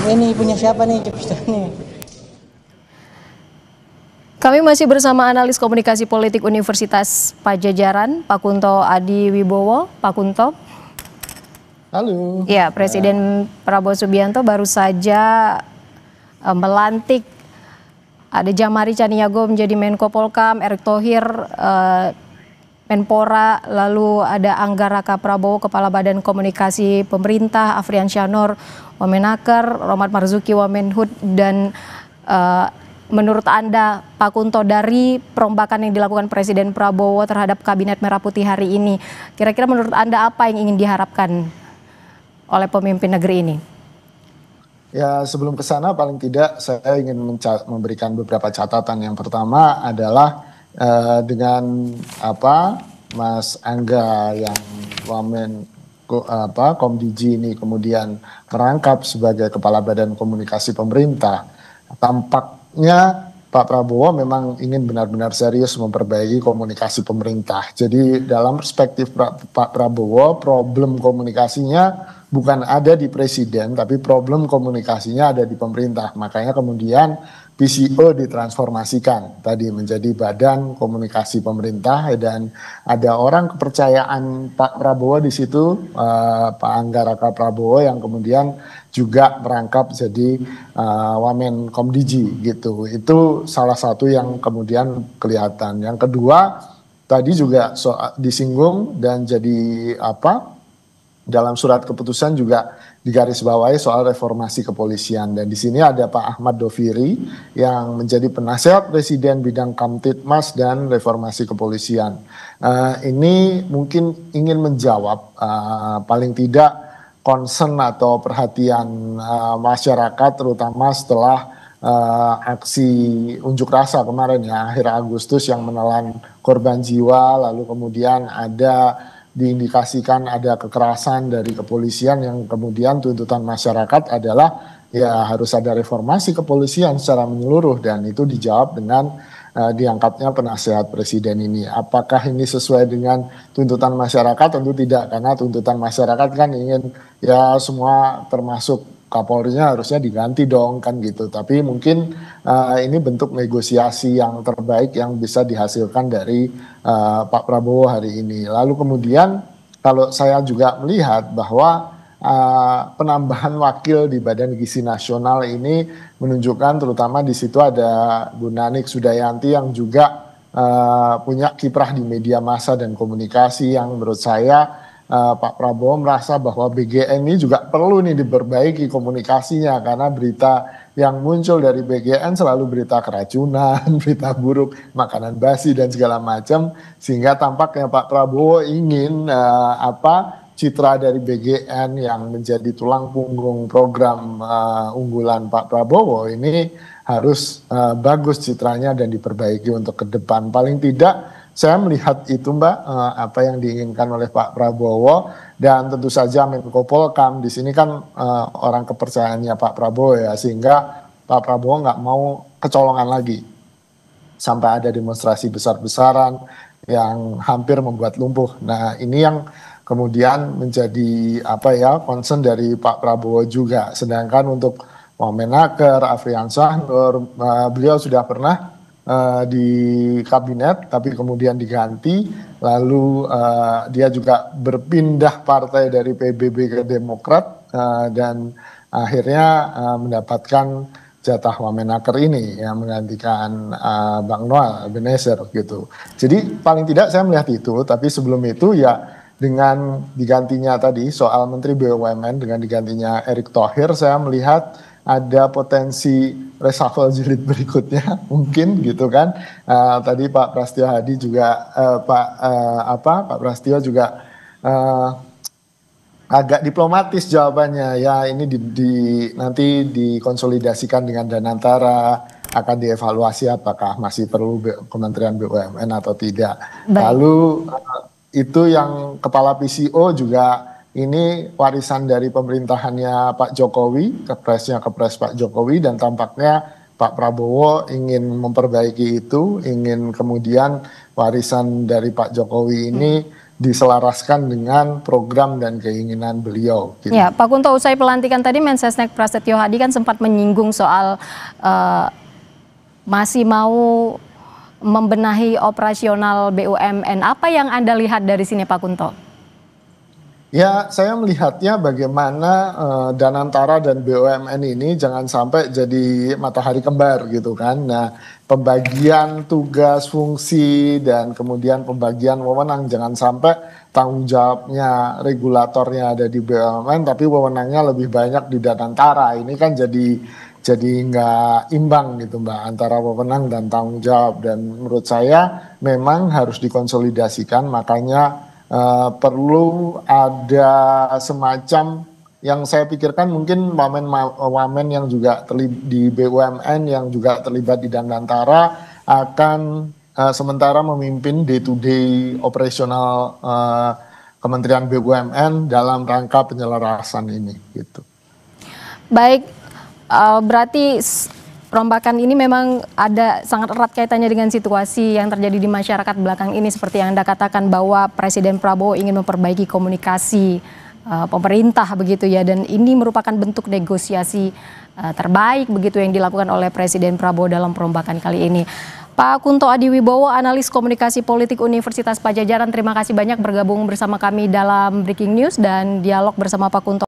Ini punya siapa nih Jupiter nih? Kami masih bersama analis komunikasi politik Universitas Padjadjaran, Pak Kunto Adi Wibowo. Pak Kunto. Halo. Ya, Presiden Prabowo Subianto baru saja melantik ada Jamari Caniago menjadi Menko Polkam, Erick Thohir Menpora, lalu ada Angga Raka Prabowo Kepala Badan Komunikasi Pemerintah, Afrian Syanur Wamenaker, Rohmat Marzuki Wamenhut, dan menurut Anda, Pak Kunto, dari perombakan yang dilakukan Presiden Prabowo terhadap Kabinet Merah Putih hari ini, kira-kira menurut Anda apa yang ingin diharapkan oleh pemimpin negeri ini? Ya, sebelum ke sana paling tidak saya ingin memberikan beberapa catatan. Yang pertama adalah dengan Mas Angga yang Wamen Komdiji ini kemudian merangkap sebagai Kepala Badan Komunikasi Pemerintah, tampaknya Pak Prabowo memang ingin benar-benar serius memperbaiki komunikasi pemerintah. Jadi dalam perspektif Pak Prabowo, problem komunikasinya bukan ada di presiden, tapi problem komunikasinya ada di pemerintah. Makanya kemudian PCO ditransformasikan tadi menjadi Badan Komunikasi Pemerintah, dan ada orang kepercayaan Pak Prabowo di situ, Pak Angga Raka Prabowo, yang kemudian juga merangkap jadi Wamen Komdiji gitu. Itu salah satu yang kemudian kelihatan. Yang kedua tadi juga disinggung dan jadi dalam surat keputusan juga digarisbawahi soal reformasi kepolisian, dan di sini ada Pak Ahmad Doviri yang menjadi penasehat Presiden bidang Kamtidmas dan reformasi kepolisian. Ini mungkin ingin menjawab paling tidak concern atau perhatian masyarakat, terutama setelah aksi unjuk rasa kemarin ya, akhir Agustus, yang menelan korban jiwa, lalu kemudian ada diindikasikan ada kekerasan dari kepolisian, yang kemudian tuntutan masyarakat adalah ya harus ada reformasi kepolisian secara menyeluruh, dan itu dijawab dengan diangkatnya penasehat presiden ini. Apakah ini sesuai dengan tuntutan masyarakat? Tentu tidak, karena tuntutan masyarakat kan ingin ya semua termasuk Kapolrinya harusnya diganti dong kan gitu. Tapi mungkin ini bentuk negosiasi yang terbaik yang bisa dihasilkan dari Pak Prabowo hari ini. Lalu kemudian kalau saya juga melihat bahwa penambahan wakil di Badan Gizi Nasional ini menunjukkan, terutama di situ ada Bu Nanik Sudayanti yang juga punya kiprah di media massa dan komunikasi, yang menurut saya Pak Prabowo merasa bahwa BGN ini juga perlu nih diperbaiki komunikasinya, karena berita yang muncul dari BGN selalu berita keracunan, berita buruk, makanan basi dan segala macam, sehingga tampaknya Pak Prabowo ingin citra dari BGN yang menjadi tulang punggung program unggulan Pak Prabowo ini harus bagus citranya dan diperbaiki untuk ke depan. Paling tidak saya melihat itu Mbak, apa yang diinginkan oleh Pak Prabowo, dan tentu saja Menko Polkam di sini kan orang kepercayaannya Pak Prabowo ya, sehingga Pak Prabowo nggak mau kecolongan lagi sampai ada demonstrasi besar-besaran yang hampir membuat lumpuh. Nah ini yang kemudian menjadi concern dari Pak Prabowo juga. Sedangkan untuk Wamenaker, Afrian Syanur, beliau sudah pernah di kabinet tapi kemudian diganti, lalu dia juga berpindah partai dari PBB ke Demokrat dan akhirnya mendapatkan jatah Wamenaker ini yang menggantikan Bang Noel Ebenezer gitu. Jadi paling tidak saya melihat itu, tapi sebelum itu ya dengan digantinya tadi soal Menteri BUMN dengan digantinya Erick Thohir, saya melihat ada potensi reshuffle jilid berikutnya mungkin gitu kan. Tadi Pak Prastyo Hadi juga Pak Prastyo juga agak diplomatis jawabannya ya, ini nanti dikonsolidasikan dengan Danantara, akan dievaluasi apakah masih perlu Kementerian BUMN atau tidak. Baik. Lalu itu yang kepala PCO juga ini warisan dari pemerintahannya Pak Jokowi, kepres Pak Jokowi, dan tampaknya Pak Prabowo ingin memperbaiki itu, ingin kemudian warisan dari Pak Jokowi ini diselaraskan dengan program dan keinginan beliau. Gitu. Ya, Pak Kunto, usai pelantikan tadi Mensesnek Prasetyo Hadi kan sempat menyinggung soal masih mau membenahi operasional BUMN. Apa yang Anda lihat dari sini, Pak Kunto? Ya, saya melihatnya bagaimana Danantara dan BUMN ini jangan sampai jadi matahari kembar gitu kan. Nah, pembagian tugas, fungsi, dan kemudian pembagian wewenang jangan sampai tanggung jawabnya regulatornya ada di BUMN, tapi wewenangnya lebih banyak di Danantara. Ini kan jadi nggak imbang gitu Mbak antara wewenang dan tanggung jawab. Dan menurut saya memang harus dikonsolidasikan, makanya perlu ada semacam yang saya pikirkan mungkin wamen yang juga terlibat di BUMN yang juga terlibat di Danantara akan sementara memimpin day-to-day operasional Kementerian BUMN dalam rangka penyelarasan ini gitu. Baik, berarti perombakan ini memang ada sangat erat kaitannya dengan situasi yang terjadi di masyarakat belakang ini, seperti yang Anda katakan bahwa Presiden Prabowo ingin memperbaiki komunikasi pemerintah begitu ya, dan ini merupakan bentuk negosiasi terbaik begitu yang dilakukan oleh Presiden Prabowo dalam perombakan kali ini. Pak Kunto Adiwibowo, analis komunikasi politik Universitas Padjadjaran, terima kasih banyak bergabung bersama kami dalam Breaking News dan dialog bersama Pak Kunto.